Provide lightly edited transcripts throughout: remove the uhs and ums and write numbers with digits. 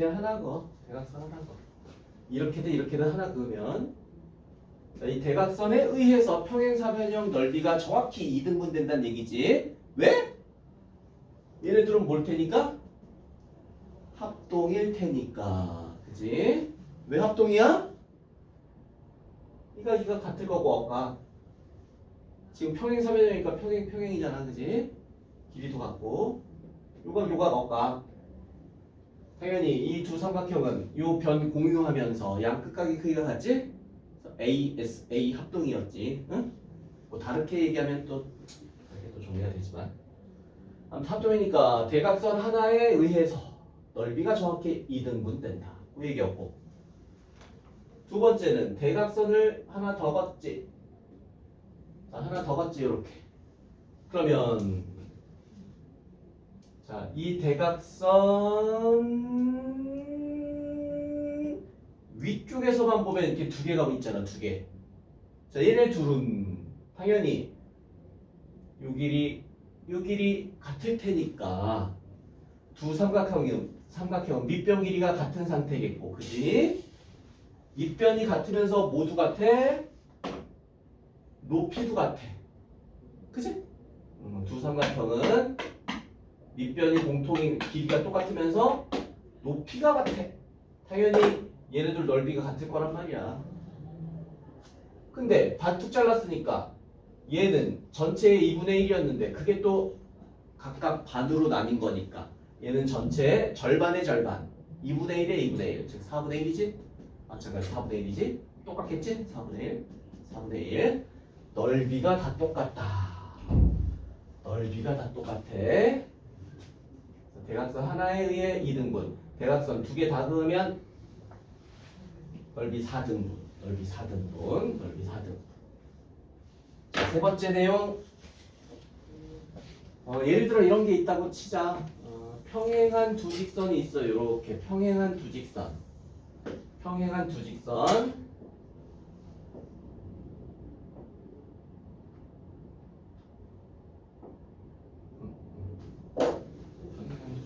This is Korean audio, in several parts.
그냥 하나 그어. 대각선 하나 그어. 이렇게든 이렇게든 하나 그으면 자, 이 대각선에 의해서 평행사변형 넓이가 정확히 2등분 된다는 얘기지. 왜? 얘네들은 뭘 테니까? 합동일 테니까. 그지? 왜 합동이야? 이가 같을 거고 아까 지금 평행사변형이니까 평행이잖아. 그지? 길이도 같고 요가 어까 당연히 이 두 삼각형은 요 변 공유하면서 양 끝각이 크기가 같지? A 합동이었지. 응? 뭐 다르게 얘기하면 또 정리가 되지만 아무튼 합동이니까 대각선 하나에 의해서 넓이가 정확히 2등분 된다. 그 얘기였고 두 번째는 대각선을 하나 더 걷지. 자, 하나 더 걷지 이렇게. 그러면 자, 이 대각선 위쪽에서만 보면 이렇게 두 개가 있잖아, 두 개. 자, 얘네 둘은 당연히 요 길이 같을 테니까 두 삼각형 밑변 길이가 같은 상태겠고, 그지? 밑변이 같으면서 모두 같아, 높이도 같아, 그지? 두 삼각형은 밑변이 공통인 길이가 똑같으면서 높이가 같아. 당연히 얘네들 넓이가 같을 거란 말이야. 근데 반뚝 잘랐으니까 얘는 전체의 2분의 1이었는데 그게 또 각각 반으로 나뉜 거니까 얘는 전체의 절반의 절반 2분의 1에 2분의 1 즉 4분의 1이지? 마찬가지 4분의 1이지? 똑같겠지? 4분의 1 넓이가 다 똑같다. 넓이가 다 똑같아. 대각선 하나에 의해 2등분 대각선 두 개 다 그으면 넓이 4등분 넓이 4등분 자, 세 번째 내용 예를 들어 이런 게 있다고 치자. 평행한 두 직선이 있어요. 이렇게 평행한 두 직선 평행한 두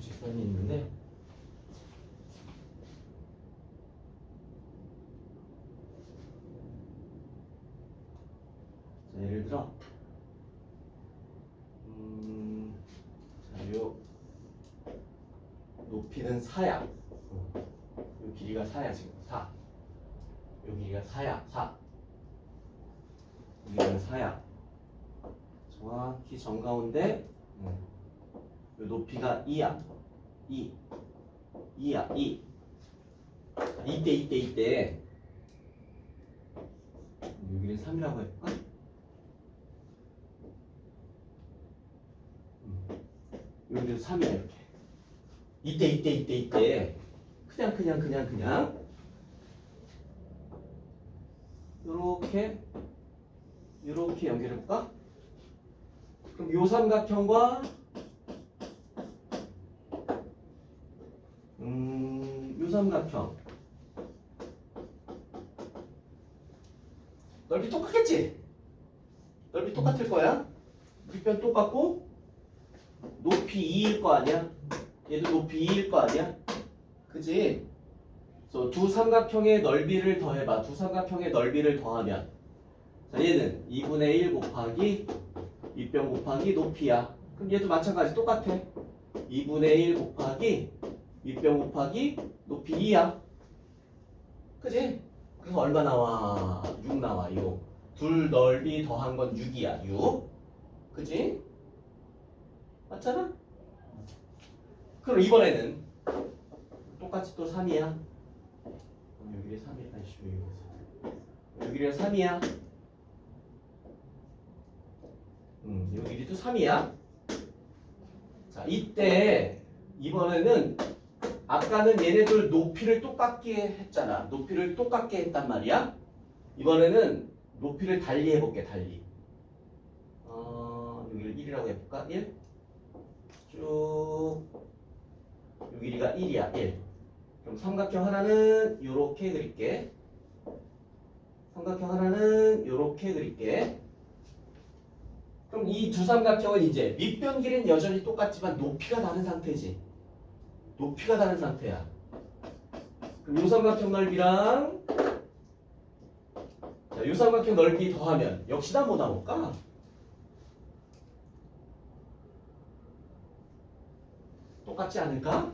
직선이 있는데 자, 예를 들어 자, 요 높이는 4야. 요 길이가 4야 지금 4. 요 길이가 4야 4. 여기는 4야. 정확히 정가운데 요 높이가 2야. 2야 2. 이때 여기는 3이라고 해볼까? 여기는 3이야 이렇게. 이때 그냥 요렇게 연결해볼까? 그럼 요 삼각형과 요 삼각형 넓이 똑같겠지? 넓이 똑같을 거야. 밑변 똑같고 높이 2일 거 아니야? 얘도 높이 2일 거 아니야? 그지? 그래서 두 삼각형의 넓이를 더해봐. 두 삼각형의 넓이를 더하면 자, 얘는 2분의 1 곱하기 밑변 곱하기 높이야. 그럼 얘도 마찬가지 똑같아. 2분의 1 곱하기 밑변 곱하기 높이 2야. 그지? 그래서 얼마 나와? 6 나와. 6. 둘 넓이 더한 건 6이야. 6. 그지? 맞잖아? 그럼 이번에는 똑같이 또 3이야. 여기를 3이야. 여기를 3이야. 여기도 3이야. 자, 이때 이번에는 아까는 얘네들 높이를 똑같게 했잖아. 높이를 똑같게 했단 말이야. 이번에는 높이를 달리 해볼게. 달리. 여기를 1이라고 해볼까? 1. 쭉. 요 길이가 1이야. 1. 그럼 삼각형 하나는 요렇게 그릴게. 삼각형 하나는 요렇게 그릴게. 그럼 이 두 삼각형은 이제 밑변 길이는 여전히 똑같지만 높이가 다른 상태지. 높이가 다른 상태야. 그럼 요 삼각형 넓이랑 자, 요 삼각형 넓이 더하면 역시나 뭐 나올까? 똑같지 않을까?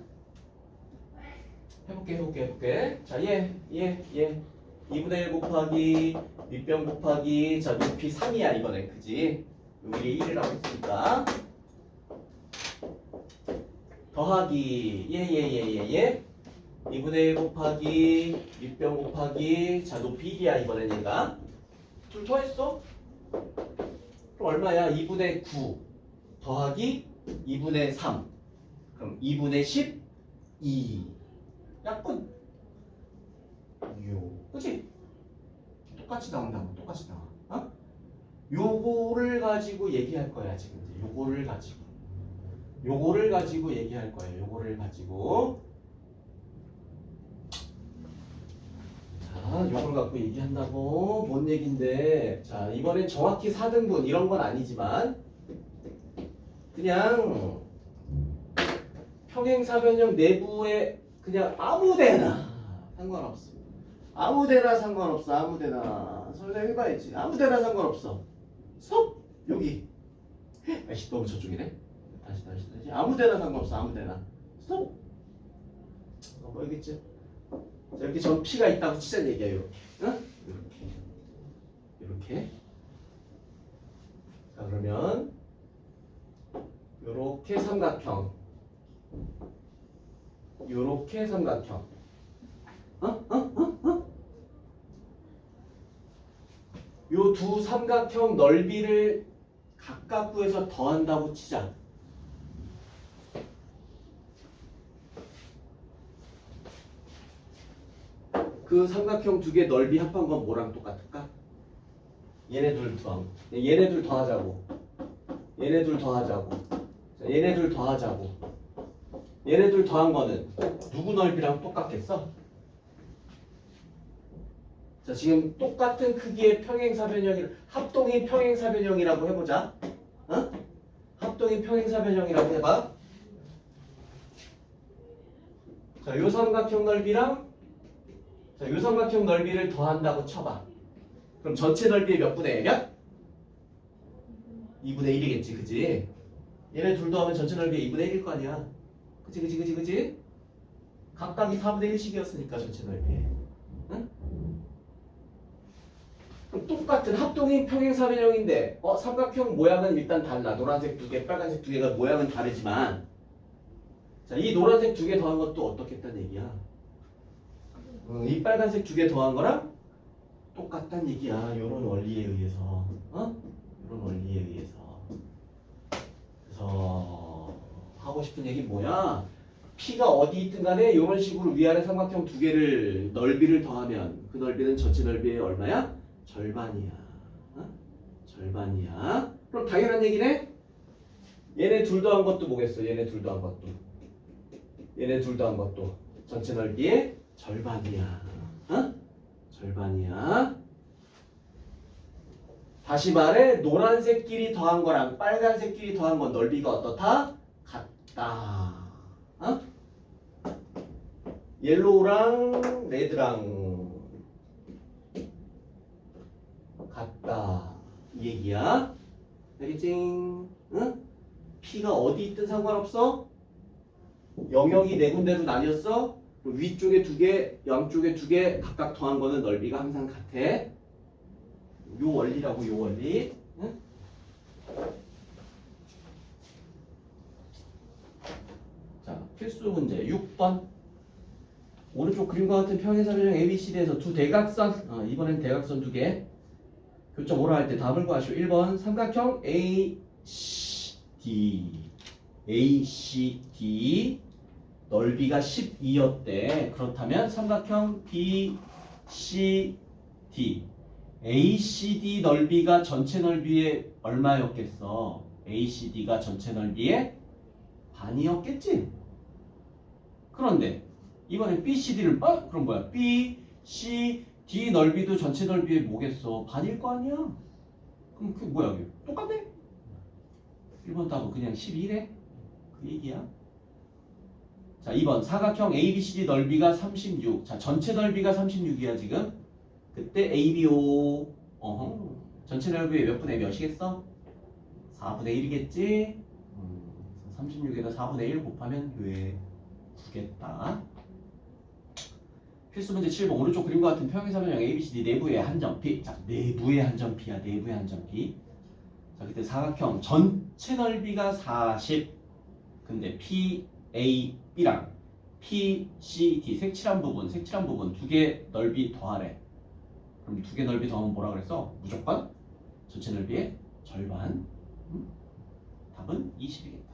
해볼게. 자, 얘. 2분의 1 곱하기 밑변 곱하기 자, 높이 3이야 이번엔 그지? 여기 1이라고 했으니까 더하기 얘 2분의 1 곱하기 밑변 곱하기 자, 높이 1이야 이번엔 얘가 둘 더했어? 그럼 얼마야? 2분의 9 더하기 2분의 3 그럼 2분의 12 약분 요 그치? 똑같이 나온다고 똑같이 나와 어? 요거를 가지고 얘기할 거야 지금 이제 요거를 가지고 얘기할 거야 요거를 가지고 자 요걸 갖고 얘기한다고 뭔 얘긴데 자 이번엔 정확히 4등분 이런 건 아니지만 그냥 평행사변형 내부에 그냥 아무데나 상관없어. 아무데나 상관없어. 아무데나 설명해봐야지. 아무데나 상관없어. 섭 여기. 아이씨 너무 저쪽이네. 다시. 아무데나 상관없어. 아무데나. 섭. 보이겠지? 자 이렇게 전 P가 있다고 치자는 얘기야. 이렇게. 응? 이렇게. 자 그러면 요렇게 삼각형. 요렇게 삼각형. 요 두 삼각형 넓이를 각각 구해서 더한다고 치자. 그 삼각형 두 개 넓이 합한 건 뭐랑 똑같을까? 얘네들 더하고. 얘네들 더하자고. 얘네들 더하자고. 얘네들 더한 거는 누구 넓이랑 똑같겠어? 자 지금 똑같은 크기의 평행사변형을 합동이 평행사변형이라고 해보자. 어? 합동이 평행사변형이라고 해봐. 자, 요 삼각형 넓이랑 자, 요 삼각형 넓이를 더한다고 쳐봐. 그럼 전체 넓이의 몇 분의 몇? 2분의 1이겠지, 그지? 얘네 둘 더하면 전체 넓이의 2분의 1일 거 아니야. 그치? 각각이 4분의 1씩이었으니까 전체 넓이에. 응? 그럼 똑같은 합동인 평행사변형인데 삼각형 모양은 일단 달라. 노란색 두 개, 빨간색 두 개가 모양은 다르지만 자, 이 노란색 두 개 더한 것도 어떻겠다는 얘기야. 이 빨간색 두 개 더한 거랑 똑같다는 얘기야. 요런 원리에 의해서. 요런 원리에 의해서. 그래서 하고 싶은 얘기 뭐야? P가 어디 있든 간에 이런 식으로 위아래 삼각형 두 개를 넓이를 더하면 그 넓이는 전체 넓이의 얼마야? 절반이야. 절반이야. 그럼 당연한 얘기네? 얘네 둘 더한 것도 뭐겠어? 얘네 둘 더한 것도 전체 넓이의 절반이야. 절반이야. 다시 말해 노란색끼리 더한 거랑 빨간색끼리 더한 건 넓이가 어떻다? 같다. 옐로우랑 레드랑 같다 이 얘기야. 알겠지? 응? P가 어디 있든 상관없어. 영역이 네 군데로 나뉘었어. 위쪽에 두 개, 양쪽에 두 개 각각 더한 거는 넓이가 항상 같아. 요 원리라고 요 원리. 응? 자, 필수 문제 6번. 오른쪽 그림과 같은 평행사변형 ABCD에서 두 대각선, 이번엔 대각선 두 개. 교점 오라 할 때 답을 구하시오. 1번 삼각형 ACD 넓이가 12였대. 그렇다면 삼각형 BCD ACD 넓이가 전체 넓이의 얼마였겠어? ACD가 전체 넓이의 반이었겠지? 그런데 이번엔 BCD를 그럼 뭐야? BCD 넓이도 전체 넓이의 뭐겠어? 반일 거 아니야? 그럼 그게 뭐야? 그게? 똑같네? 1번 답은 그냥 12래? 그 얘기야. 자, 2번 사각형 ABCD 넓이가 36. 자, 전체 넓이가 36이야 지금. 그때 ABO 전체 넓이 몇 분의 몇이겠어? 4분의 1이겠지? 36에다 4분의 1 곱하면 왜 9겠다. 필수 문제 7번 오른쪽 그림과 같은 평행사변형 ABCD 내부의 한 점 P. 자, 내부의 한 점 P야. 내부의 한 점 P. 자, 그때 사각형 전체 넓이가 40. 근데 PAB랑 PCD 색칠한 부분 두 개 넓이 더하래. 그럼 두 개 넓이 더하면 뭐라 그랬어? 무조건 전체 넓이의 절반. 답은 20이겠다.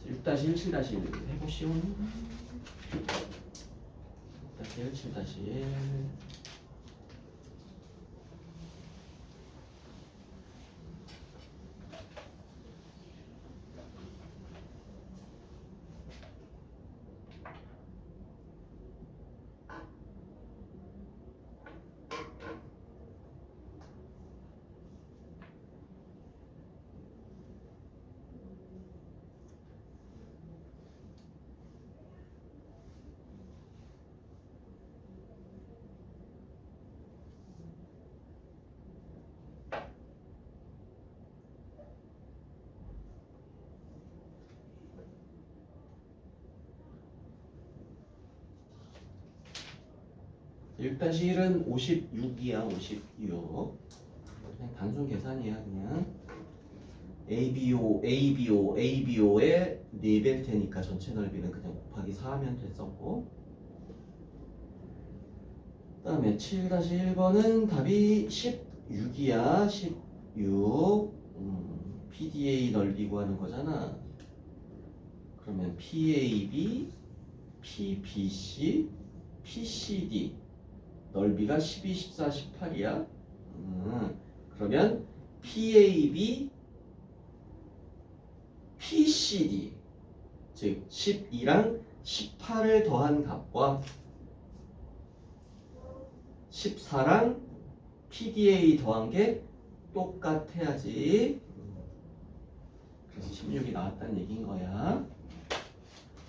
6-1, 7-1 해보시오. 6-1, 7-1 6-1은 56이야. 56. 그냥 단순 계산이야. 그냥 ABO의 4배일 테니까 전체 넓이는 그냥 곱하기 4 하면 됐었고, 그 다음에 7-1번은 답이 16이야. 16. PDA 넓이 구하는 거잖아. 그러면 PAB, PBC, PCD 넓이가 12, 14, 18이야. 그러면 PAB, PCD 즉 12랑 18을 더한 값과 14랑 PDA 더한 게 똑같아야지. 그래서 16이 나왔다는 얘기인 거야.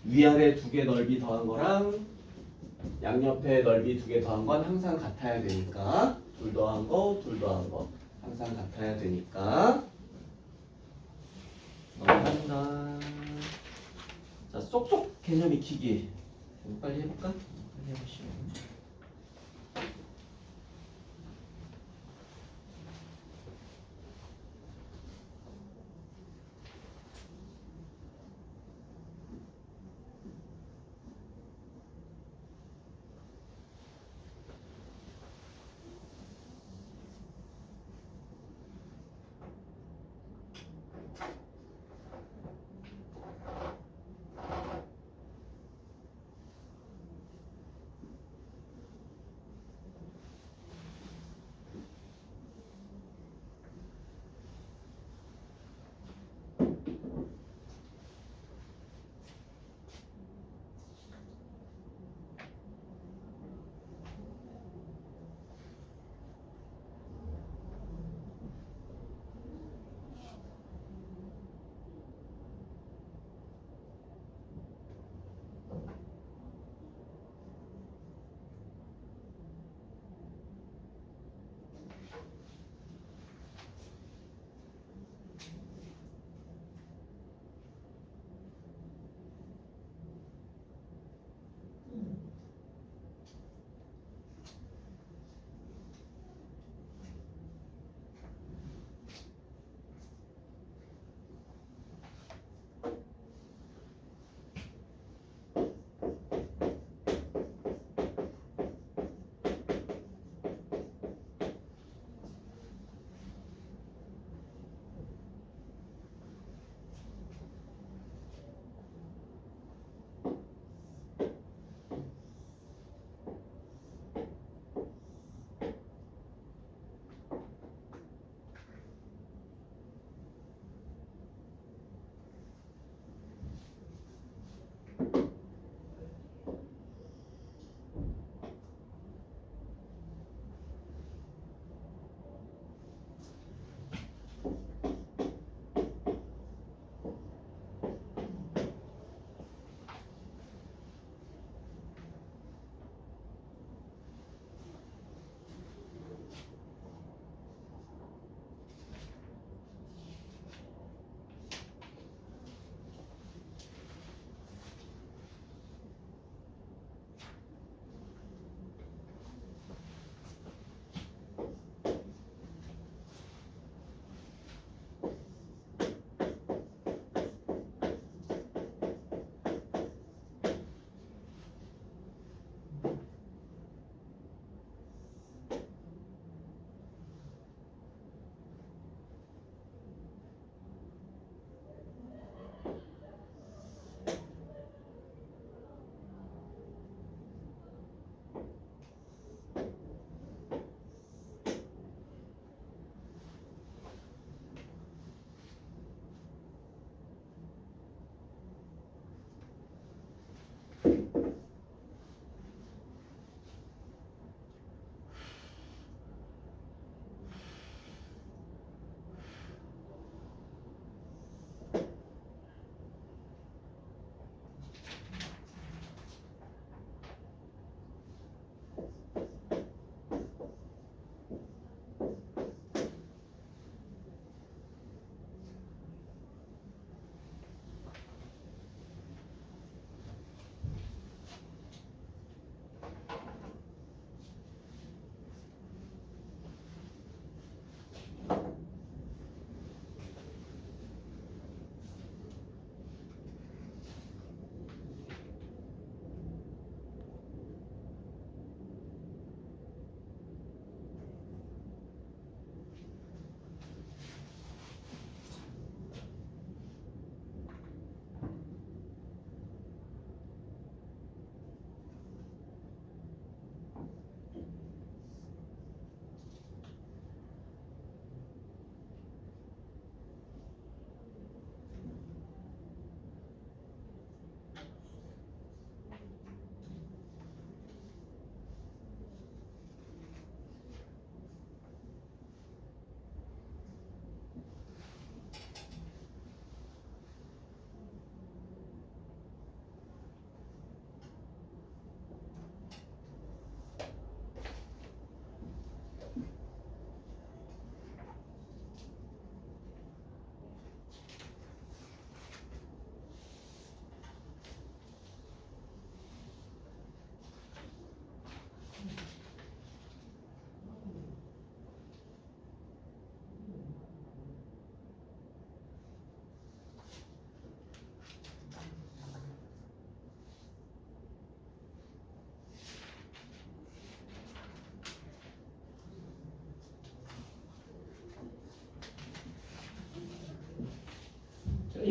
위아래 두 개 넓이 더한 거랑 양옆에 넓이 두 개 더한 건 항상 같아야 되니까, 둘 더한 거 항상 같아야 되니까 넘어간다. 자, 쏙쏙 개념 익히기. 빨리 해볼까? 빨리 해보시오.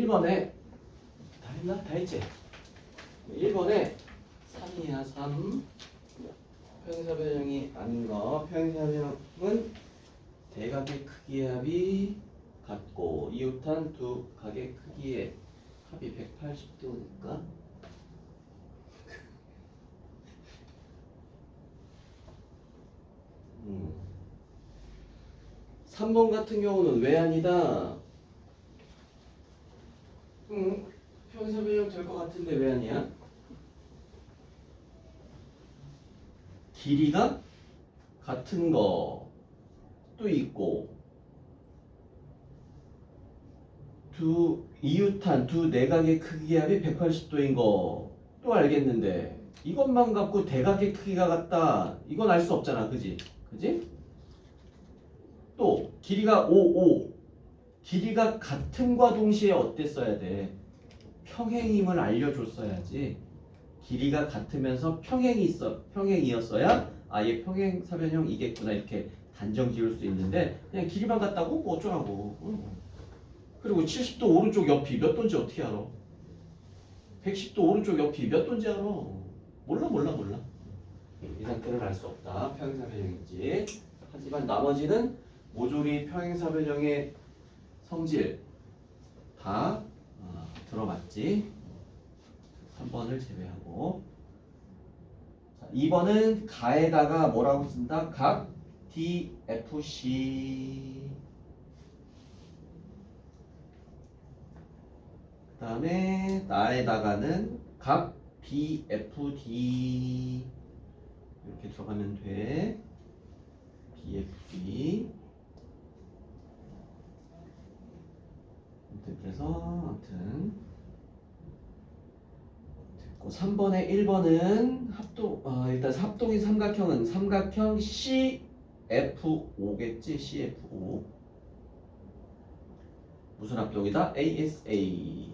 1번에 다 했나? 다 했지? 1번에 3이야 3. 평행사변형이 아닌 거. 평행사변형은 대각의 크기의 합이 같고 이웃한 두 각의 크기의 합이 180도니까 3번 같은 경우는 왜 아니다? 평행사변형 될 것 같은데 왜 아니야? 길이가 같은 것도 있고 두 이웃한 두 내각의 크기의 합이 180도인 거 또 알겠는데 이것만 갖고 대각의 크기가 같다 이건 알 수 없잖아 그지? 그지? 또 길이가 5 길이가 같음과 동시에 어땠어야 돼? 평행임을 알려줬어야지. 길이가 같으면서 평행이었어야 아예 평행사변형이겠구나 이렇게 단정 지을 수 있는데 그냥 길이만 같다고 뭐 어쩌라고. 그리고 70도 오른쪽 옆이 몇 도인지 어떻게 알아? 110도 오른쪽 옆이 몇 도인지 알아? 몰라. 이 상태는 알 수 없다. 평행사변형인지. 하지만 나머지는 모조리 평행사변형의 성질 다 들어맞지. 3번을 제외하고. 자, 2번은 가에다가 뭐라고 쓴다? 각 DFC. 그 다음에 나에다가는 각 BFD. 이렇게 들어가면 돼. BFD. 그래서 아무튼 됐고 3번에 1번은 일단 합동인 삼각형은 삼각형 CF5겠지. CF5 무슨 합동이다? ASA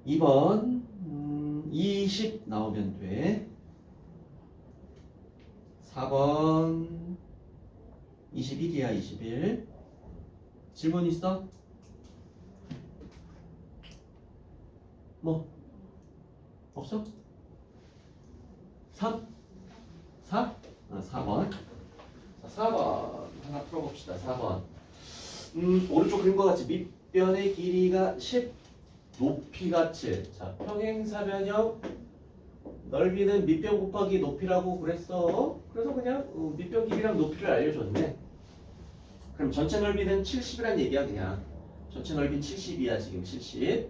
2번 20 나오면 돼. 4번 21이야 21. 질문 있어? 뭐? 없어? 3? 4? 4번. 자, 4번 하나 풀어봅시다. 4번. 오른쪽 그림과 같이 밑변의 길이가 10, 높이가 7. 자, 평행사변형 넓이는 밑변 곱하기 높이라고 그랬어. 그래서 그냥 밑변 길이랑 높이를 알려줬네. 그럼 전체 넓이는 70이란 얘기야 그냥. 전체 넓이 70이야 지금 70.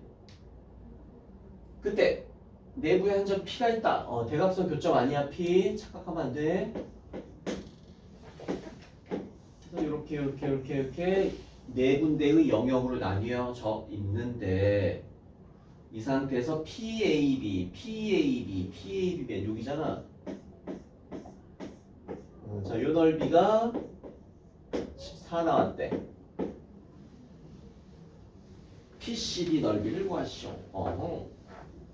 그때 내부에 한 점 P가 있다. 대각선 교점 아니야 P. 착각하면 안 돼. 그래서 이렇게 네 군데의 영역으로 나뉘어져 있는데 이 상태에서 PAB면 여기잖아. 자, 요 넓이가 14 나왔대. PCD 넓이를 구하시오.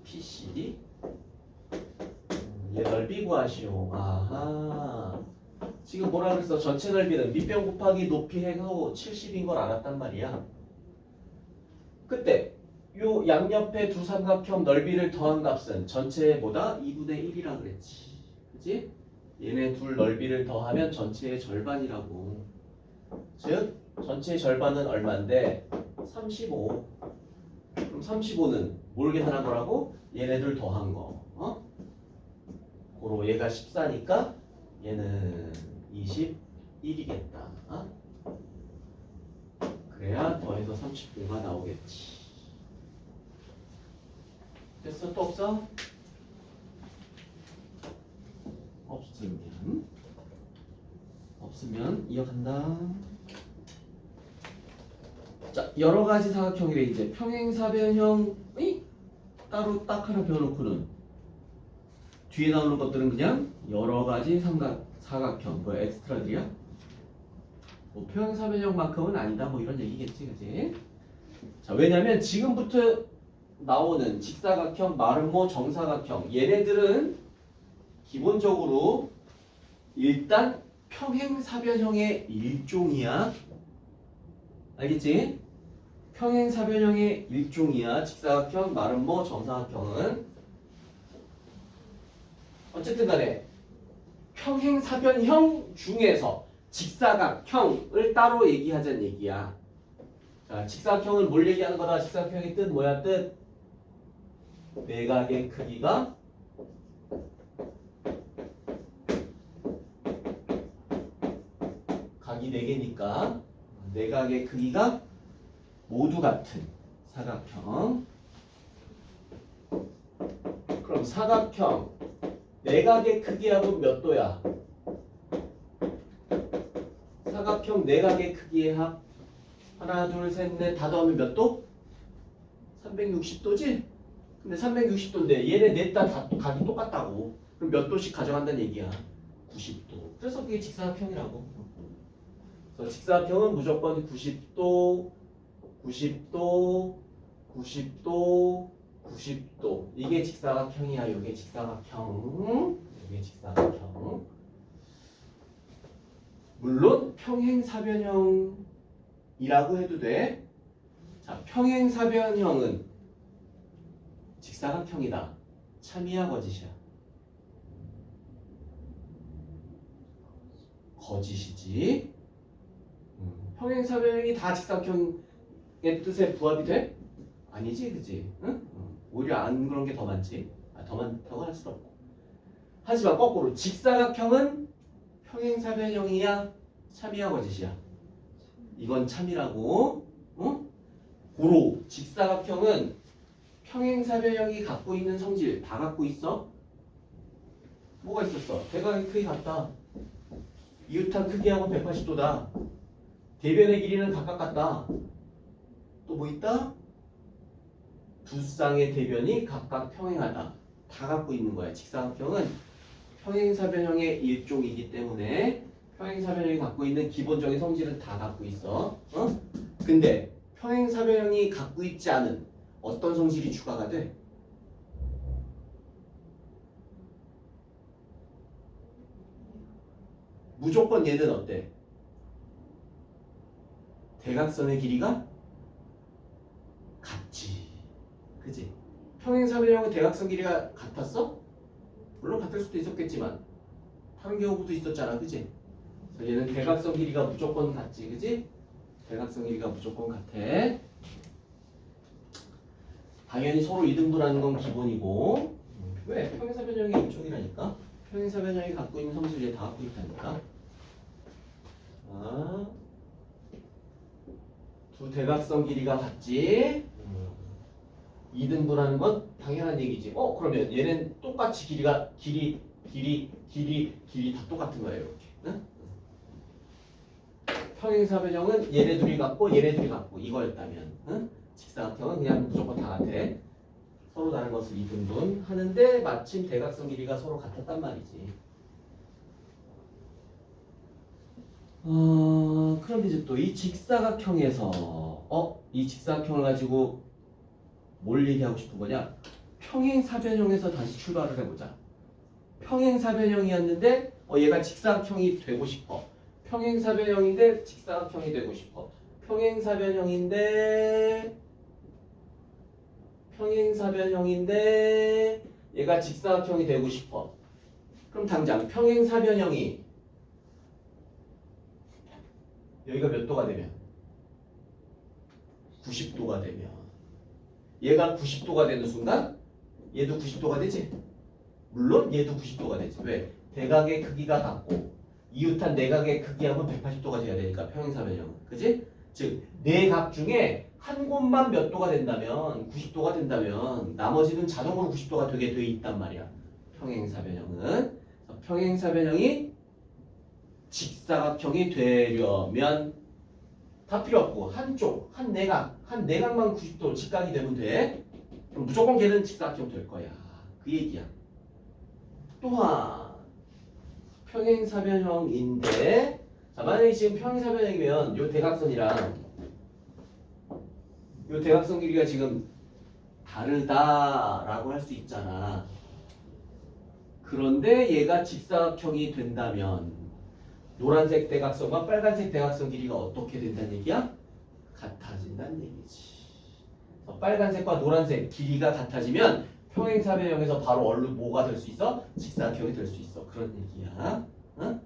PCD 얘 넓이 구하시오. 아하. 지금 뭐라 그랬어? 전체 넓이는 밑변 곱하기 높이 해서 70인 걸 알았단 말이야. 그때 요 양옆에 두 삼각형 넓이를 더한 값은 전체보다 2분의 1이라 그랬지. 그치? 얘네 둘 넓이를 더하면 전체의 절반이라고. 즉 전체의 절반은 얼마인데? 35. 그럼 35는 뭘 계산한 거라고? 얘네들 더한 거. 고로 얘가 14니까 얘는 21이겠다. 그래야 더해서 35가 나오겠지. 됐어? 또 없어? 없으면 이어간다. 자, 여러 가지 사각형이래. 이제 평행사변형이 따로 딱 하나 배워놓고는 뒤에 나오는 것들은 그냥 여러 가지 사각형. 뭐야, 엑스트라들이야? 뭐 평행사변형만큼은 아니다. 뭐 이런 얘기겠지, 그지? 자, 왜냐면 지금부터 나오는 직사각형, 마름모, 정사각형 얘네들은 기본적으로 일단 평행사변형의 일종이야. 알겠지? 평행사변형의 일종이야. 직사각형, 마름모, 정사각형은. 어쨌든 간에 평행사변형 중에서 직사각형을 따로 얘기하자는 얘기야. 자, 직사각형은 뭘 얘기하는 거다? 직사각형의 뜻 뭐야? 뜻 내각의 크기가 각이 4개니까 내각의 크기가 모두 같은 사각형. 그럼 사각형 내각의 크기하고 몇 도야? 사각형 내각의 크기의 합 하나 둘 셋 넷 다 더하면 몇 도? 360도지? 근데 360도인데 얘네 넷 다 각이 똑같다고. 그럼 몇 도씩 가져간다는 얘기야? 90도. 그래서 그게 직사각형이라고. 그래서 직사각형은 무조건 90도, 90도, 90도, 90도. 이게 직사각형이야. 이게 직사각형. 이게 직사각형. 물론 평행사변형이라고 해도 돼. 자, 평행사변형은 직사각형이다. 참이야 거짓이야? 거짓이지. 평행사변형이 다 직사각형의 뜻에 부합이 돼? 아니지, 그지? 응? 오히려 안 그런 게 더 많지. 더 많다고 할 수는 없고. 하지만 거꾸로 직사각형은 평행사변형이야? 참이야 거짓이야? 이건 참이라고. 응? 고로 직사각형은 평행사변형이 갖고 있는 성질 다 갖고 있어? 뭐가 있었어? 대각의 크기 같다. 이웃한 크기하고 180도다. 대변의 길이는 각각 같다. 또 뭐 있다? 두 쌍의 대변이 각각 평행하다. 다 갖고 있는 거야. 직사각형은 평행사변형의 일종이기 때문에 평행사변형이 갖고 있는 기본적인 성질은 다 갖고 있어. 근데 평행사변형이 갖고 있지 않은 어떤 성질이 추가가 돼? 무조건 얘는 어때? 대각선의 길이가 같지. 그지? 평행사변형은 대각선 길이가 같았어? 물론 같을 수도 있었겠지만 다른 경우도 있었잖아. 그지? 그래서 얘는 대각선 길이가 무조건 같지. 그지? 대각선 길이가 무조건 같아. 당연히 서로 이등분하는 건 기본이고. 왜? 평행사변형의 일종이라니까. 평행사변형이 갖고 있는 성질을 다 갖고 있다니까. 아, 두 대각선 길이가 같지. 2등분하는 건 당연한 얘기지. 그러면 얘는 똑같이 길이 다 똑같은 거예요. 이렇게. 응? 평행사변형은 얘네 둘이 같고 얘네 둘이 같고 이거였다면, 응? 직사각형은 그냥 무조건 다 같아. 서로 다른 것을 2등분 하는데 마침 대각선 길이가 서로 같았단 말이지. 그럼 이제 또 이 직사각형에서 이 직사각형을 가지고 뭘 얘기하고 싶은 거냐? 평행사변형에서 다시 출발을 해보자. 평행사변형이었는데 얘가 직사각형이 되고 싶어. 평행사변형인데 직사각형이 되고 싶어. 평행사변형인데 얘가 직사각형이 되고 싶어. 그럼 당장 평행사변형이 여기가 몇 도가 되면? 90도가 되면 얘가 90도가 되는 순간 얘도 90도가 되지? 물론 얘도 90도가 되지. 왜? 대각의 크기가 같고 이웃한 내각의 크기하고 180도가 돼야 되니까 평행사변형은. 그지? 즉 네 각 중에 한 곳만 몇 도가 된다면 90도가 된다면 나머지는 자동으로 90도가 되게 돼 있단 말이야. 평행사변형은. 평행사변형이 직사각형이 되려면 다 필요 없고 한쪽 한 내각만 90도 직각이 되면 돼. 그럼 무조건 걔는 직사각형 될 거야. 그 얘기야. 또한 평행사변형인데 자, 만약에 지금 평행사변형이면 요 대각선이랑 요 대각선 길이가 지금 다르다라고 할 수 있잖아. 그런데 얘가 직사각형이 된다면 노란색 대각선과 빨간색 대각선 길이가 어떻게 된다는 얘기야? 같아진다는 얘기지. 빨간색과 노란색 길이가 같아지면 평행사변형에서 바로 얼른 뭐가 될 수 있어? 직사각형이 될 수 있어. 그런 얘기야. 응?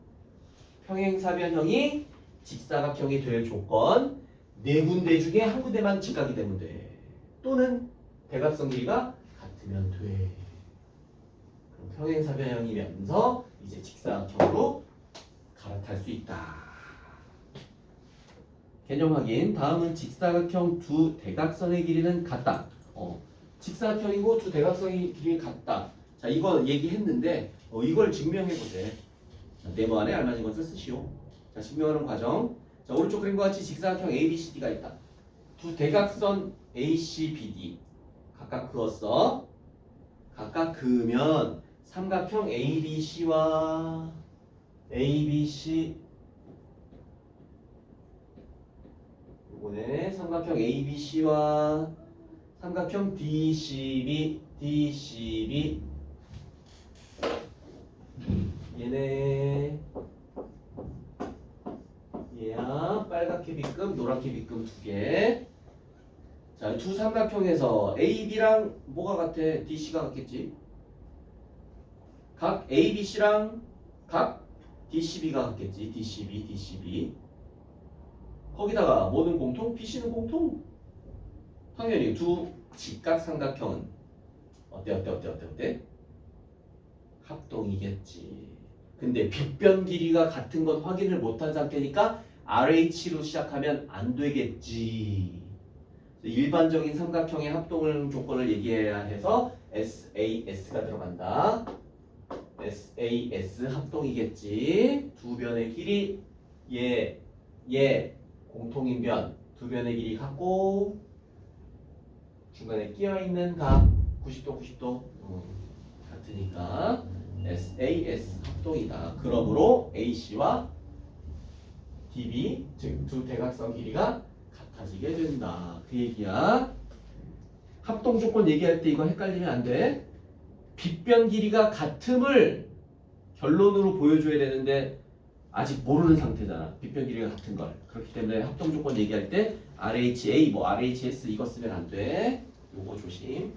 평행사변형이 직사각형이 될 조건 네 군데 중에 한 군데만 직각이 되면 돼. 또는 대각선 길이가 같으면 돼. 그럼 평행사변형이면서 이제 직사각형으로 갈아탈 수 있다. 개념 확인. 다음은 직사각형 두 대각선의 길이는 같다. 직사각형이고 두 대각선의 길이 같다. 자, 이거 얘기했는데 이걸 증명해 보세. 네모 안에 알맞은 것을 쓰시오. 자, 증명하는 과정. 자, 오른쪽 그림과 같이 직사각형 ABCD가 있다. 두 대각선 ACBD 각각 그었어. 각각 그으면 삼각형 ABC와 ABC 요거네. 삼각형 ABC와 삼각형 DCB 얘네 얘야 빨갛게 B급 노랗게 B급 두 개. 자, 두 삼각형에서 AB랑 뭐가 같아? DC가 같겠지. 각 ABC랑 각 DCB가 같겠지. DCB. 거기다가 뭐는 공통? BC는 공통. 당연히 두 직각삼각형은 어때? 합동이겠지. 근데 빗변 길이가 같은 건 확인을 못한 상태니까 RH로 시작하면 안 되겠지. 일반적인 삼각형의 합동 조건을 얘기해야 해서 SAS가 들어간다. SAS 합동이겠지. 두 변의 길이 얘 공통인 변 두 변의 길이 같고 중간에 끼어있는 각 90도 같으니까 SAS 합동이다. 그러므로 AC와 DB 즉 두 대각선 길이가 같아지게 된다. 그 얘기야. 합동 조건 얘기할 때 이거 헷갈리면 안 돼. 빗변 길이가 같음을 결론으로 보여줘야 되는데 아직 모르는 상태잖아. 빗변 길이가 같은 걸. 그렇기 때문에 합동 조건 얘기할 때 RHA, RHS 이거 쓰면 안 돼. 요거 조심.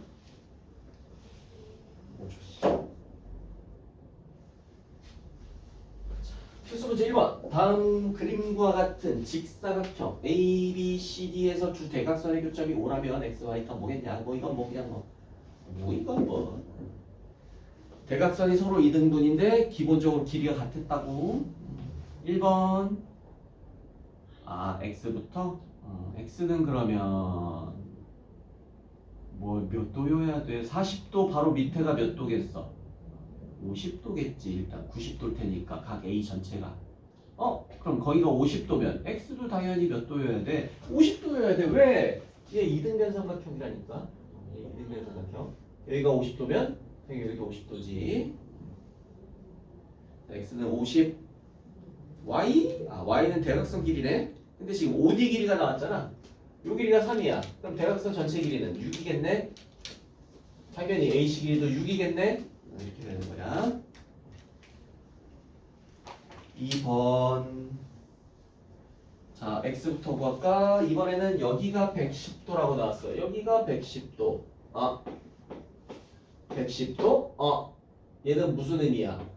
필수 문제 1번. 다음 그림과 같은 직사각형 ABCD에서 주 대각선의 교점이 O라면 XY가 뭐겠냐? 이건 이건 대각선이 서로 이등분인데 기본적으로 길이가 같았다고. 1번. X부터? X는 그러면 몇 도여야 돼? 40도 바로 밑에가 몇 도겠어? 50도겠지. 일단 90도일 테니까 각 A 전체가. 그럼 거기가 50도면 X도 당연히 몇 도여야 돼? 50도여야 돼. 왜? 얘 이등변 삼각형이라니까. 얘 이등변 삼각형. 여기가 50도면 여기도 50도지. X는 50. Y는 대각선 길이네. 근데 지금 OD 길이가 나왔잖아. 요 길이가 3이야. 그럼 대각선 전체 길이는 6이겠네. 당연히 AC 길이도 6이겠네. 이렇게 되는 거야. 2번. 자, X부터 구할까? 이번에는 여기가 110도라고 나왔어요. 여기가 110도. 110도? 얘는 무슨 의미야?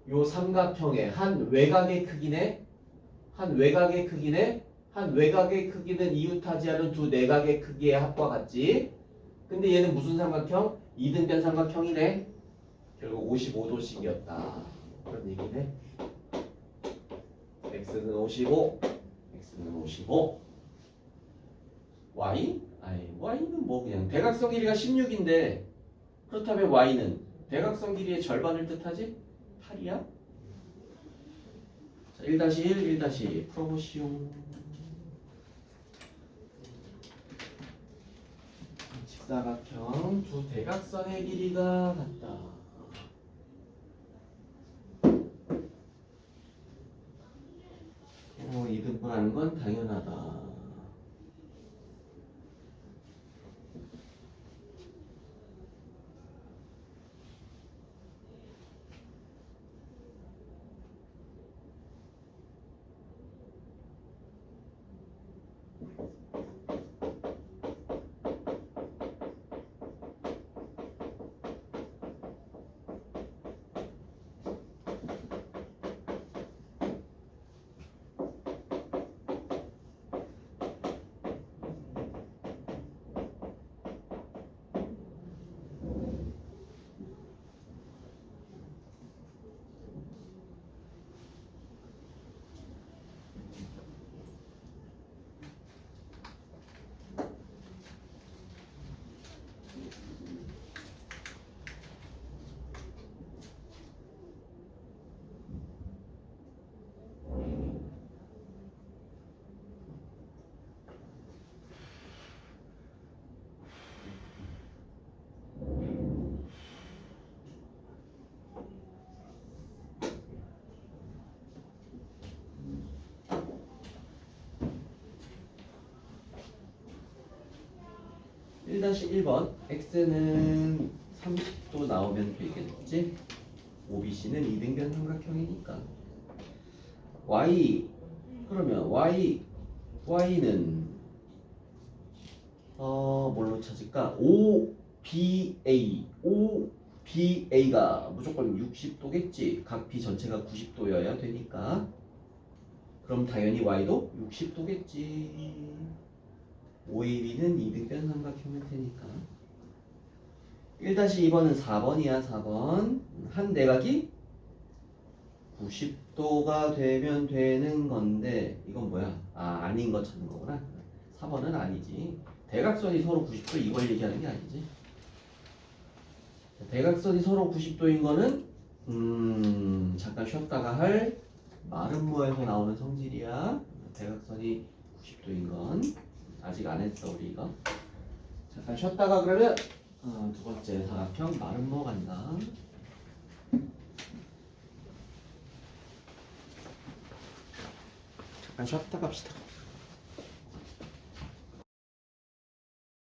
요 삼각형의 한 외곽의 크기네. 한 외곽의 크기는 이웃하지 않은 두 내각의 크기의 합과 같지. 근데 얘는 무슨 삼각형? 이등변 삼각형이네. 결국 55도씩이었다. 그런 얘기네. X는 55. Y? Y는 그냥 대각선 길이가 16인데 그렇다면 Y는 대각선 길이의 절반을 뜻하지? 8이야? 자, 1-1, 1-2 풀어보시오. 직사각형 두 대각선의 길이가 같다. 이등분하는 건 당연하다. 1-1번 x는 30도 나오면 되겠지? OBC는 이등변 삼각형이니까 y 그러면 y는 뭘로 찾을까? OBA가 무조건 60도겠지. 각 B 전체가 90도여야 되니까. 그럼 당연히 y도 60도겠지. OAB는 이등변 삼각형일 테니까. 1-2번은 4번이야. 4번 한 내각이 90도가 되면 되는 건데 이건 뭐야? 아닌 거 찾는 거구나. 4번은 아니지. 대각선이 서로 90도 이걸 얘기하는 게 아니지. 대각선이 서로 90도인 거는 잠깐 쉬었다가 할 마름모에서 나오는 성질이야. 대각선이 90도인 건 아직 안 했어 우리 이거. 잠깐 쉬었다가 그러면 두 번째 사각형 마름모 간다. 잠깐 쉬었다 갑시다.